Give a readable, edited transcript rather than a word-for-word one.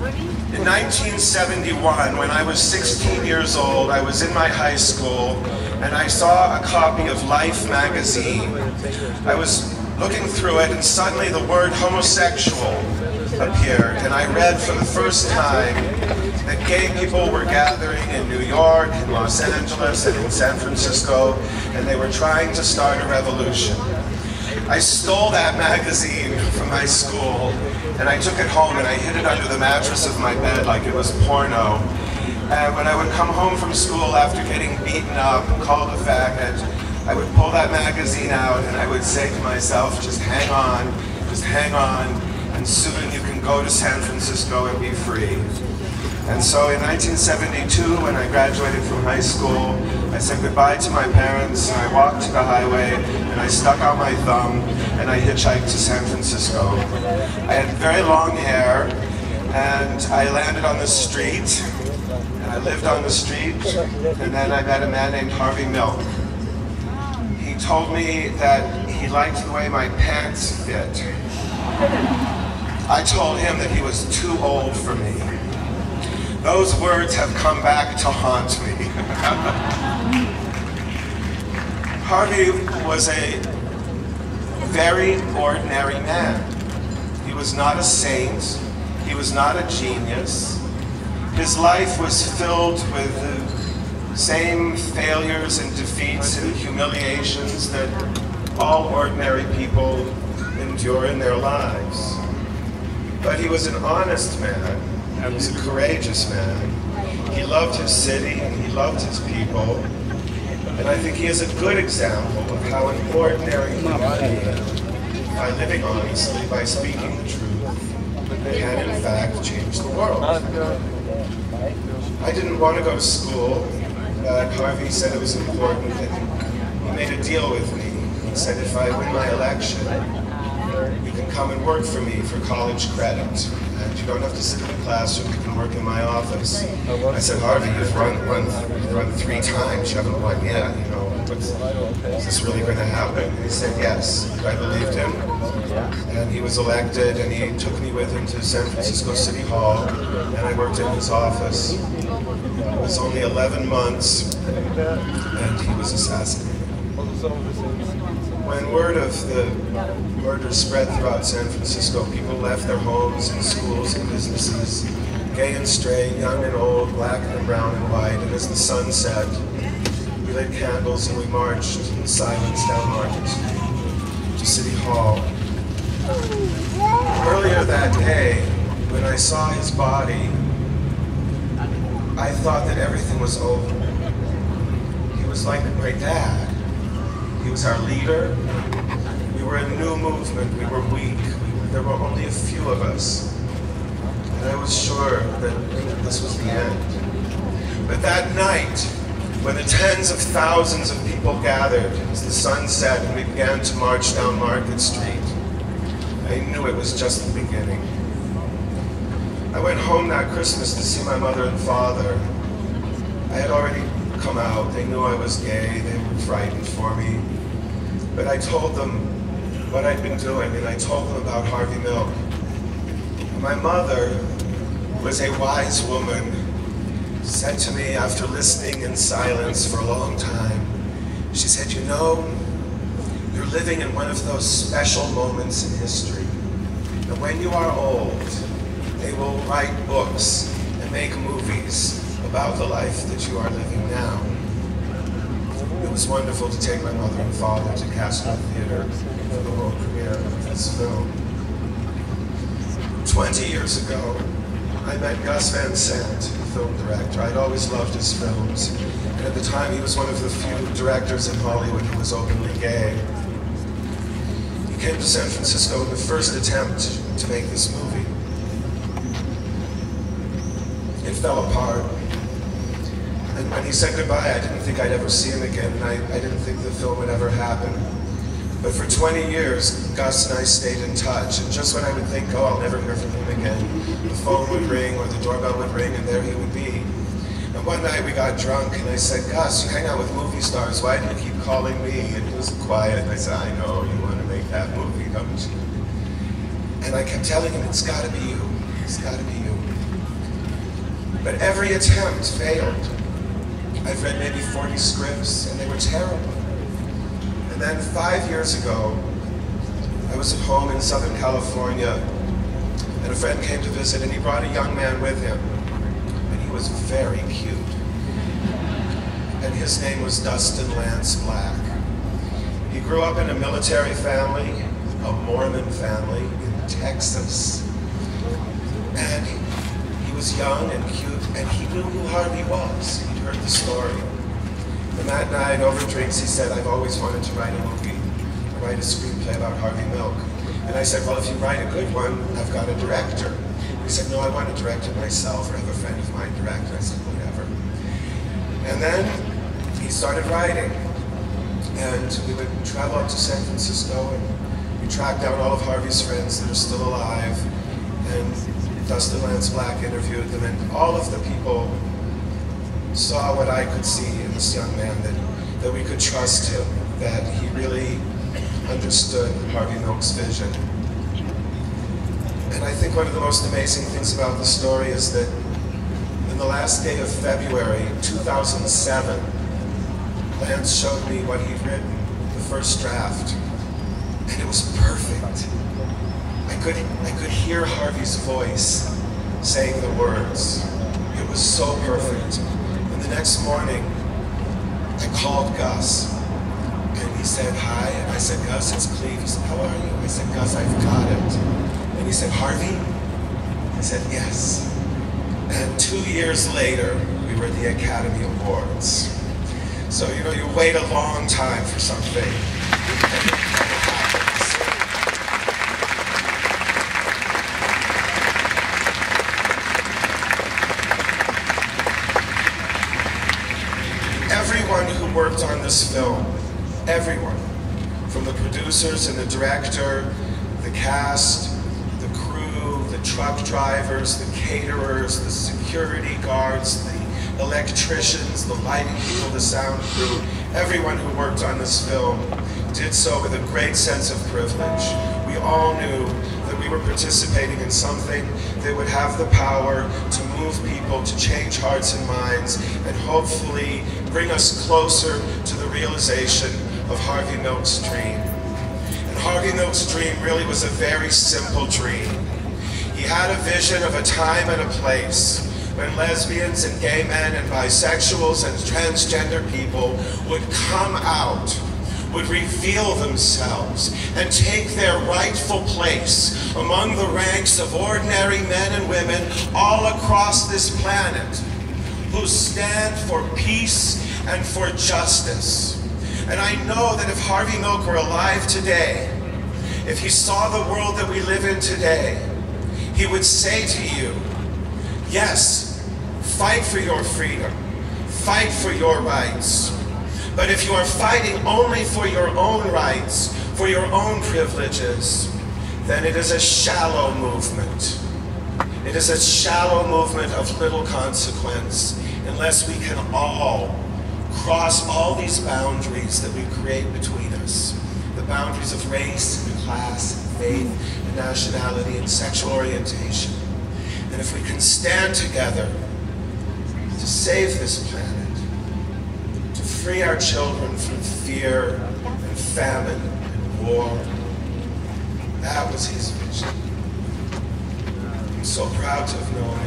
In 1971, when I was 16 years old, I was in my high school and I saw a copy of Life magazine. I was looking through it and suddenly the word homosexual appeared, and I read for the first time that gay people were gathering in New York, in Los Angeles, and in San Francisco, and they were trying to start a revolution. I stole that magazine from my school, and I took it home and I hid it under the mattress of my bed like it was porno. And when I would come home from school after getting beaten up and called a faggot, I would pull that magazine out and I would say to myself, just hang on, and soon you can go to San Francisco and be free. And so in 1972, when I graduated from high school, I said goodbye to my parents, and I walked to the highway, and I stuck out my thumb, and I hitchhiked to San Francisco. I had very long hair, and I landed on the street, and I lived on the street, and then I met a man named Harvey Milk. He told me that he liked the way my pants fit. I told him that he was too old for me. Those words have come back to haunt me. Harvey was a very ordinary man. He was not a saint. He was not a genius. His life was filled with the same failures and defeats and humiliations that all ordinary people endure in their lives. But he was an honest man. He was a courageous man. He loved his city and he loved his people. And I think he is a good example of how an ordinary human being, by living honestly, by speaking the truth, can in fact change the world. I didn't want to go to school, but Harvey said it was important, and he made a deal with me. He said if I win my election, you can come and work for me for college credit. And you don't have to sit in the classroom, you can work in my office. I said, Harvey, you've run 3 times, you haven't won yet, you know, is this really going to happen? And he said yes. I believed him, and he was elected, and he took me with him to San Francisco City Hall, and I worked in his office. It was only 11 months, and he was assassinated. When word of the murder spread throughout San Francisco, people left their homes and schools and businesses, gay and straight, young and old, black and brown and white, and as the sun set, we lit candles and we marched in silence down Market Street to City Hall. Earlier that day, when I saw his body, I thought that everything was over. He was like my dad. He was our leader. We were a new movement. We were weak. There were only a few of us. And I was sure that this was the end. But that night, when the tens of thousands of people gathered as the sun set and we began to march down Market Street, I knew it was just the beginning. I went home that Christmas to see my mother and father. I had already come out. They knew I was gay. They were frightened for me. But I told them what I'd been doing, and I told them about Harvey Milk. My mother was a wise woman, said to me after listening in silence for a long time, she said, you know, you're living in one of those special moments in history. And when you are old, they will write books and make movies about the life that you are living now. It was wonderful to take my mother and father to Castro Theater for the world premiere of this film. 20 years ago, I met Gus Van Sant, the film director. I'd always loved his films. And at the time, he was one of the few directors in Hollywood who was openly gay. He came to San Francisco in the first attempt to make this movie. It fell apart. And when he said goodbye, I didn't think I'd ever see him again, and I didn't think the film would ever happen. But for 20 years, Gus and I stayed in touch, and just when I would think, oh, I'll never hear from him again, the phone would ring or the doorbell would ring, and there he would be. And one night we got drunk, and I said, Gus, you hang out with movie stars, why do you keep calling me? And he was quiet, and I said, I know, you want to make that movie, don't you? And I kept telling him, it's got to be you, it's got to be you. But every attempt failed. I've read maybe 40 scripts, and they were terrible. And then 5 years ago, I was at home in Southern California, and a friend came to visit, and he brought a young man with him. And he was very cute. And his name was Dustin Lance Black. He grew up in a military family, a Mormon family in Texas. And he was young and cute, and he knew who Harvey was. He'd heard the story. And that night, over drinks, he said, I've always wanted to write a movie, write a screenplay about Harvey Milk. And I said, well, if you write a good one, I've got a director. He said, no, I want to direct it myself, or have a friend of mine direct it. I said, whatever. And then he started writing. And we would travel up to San Francisco, and we tracked down all of Harvey's friends that are still alive. And Dustin Lance Black interviewed them, and all of the people saw what I could see in this young man, that we could trust him, that he really understood Harvey Milk's vision. And I think one of the most amazing things about the story is that in the last day of February 2007, Lance showed me what he'd written, the first draft, and it was perfect. I could hear Harvey's voice saying the words. It was so perfect. And the next morning, I called Gus, and he said, hi, and I said, Gus, it's Cleve. He said, how are you? I said, Gus, I've got it. And he said, Harvey? I said, yes. And 2 years later, we were at the Academy Awards. So, you know, you wait a long time for something. Everyone who worked on this film, everyone, from the producers and the director, the cast, the crew, the truck drivers, the caterers, the security guards, the electricians, the lighting people, the sound crew, everyone who worked on this film did so with a great sense of privilege. We all knew that we were participating in something that would have the power to move people, to change hearts and minds, and hopefully bring us closer to the realization of Harvey Milk's dream. And Harvey Milk's dream really was a very simple dream. He had a vision of a time and a place when lesbians and gay men and bisexuals and transgender people would come out, would reveal themselves, and take their rightful place among the ranks of ordinary men and women all across this planet who stand for peace and for justice. And I know that if Harvey Milk were alive today, if he saw the world that we live in today, he would say to you, yes, fight for your freedom, fight for your rights. But if you are fighting only for your own rights, for your own privileges, then it is a shallow movement. It is a shallow movement of little consequence unless we can all cross all these boundaries that we create between us. The boundaries of race and class, and faith and nationality and sexual orientation. And if we can stand together to save this planet, to free our children from fear and famine and war, that was his vision. I'm so proud to have known him.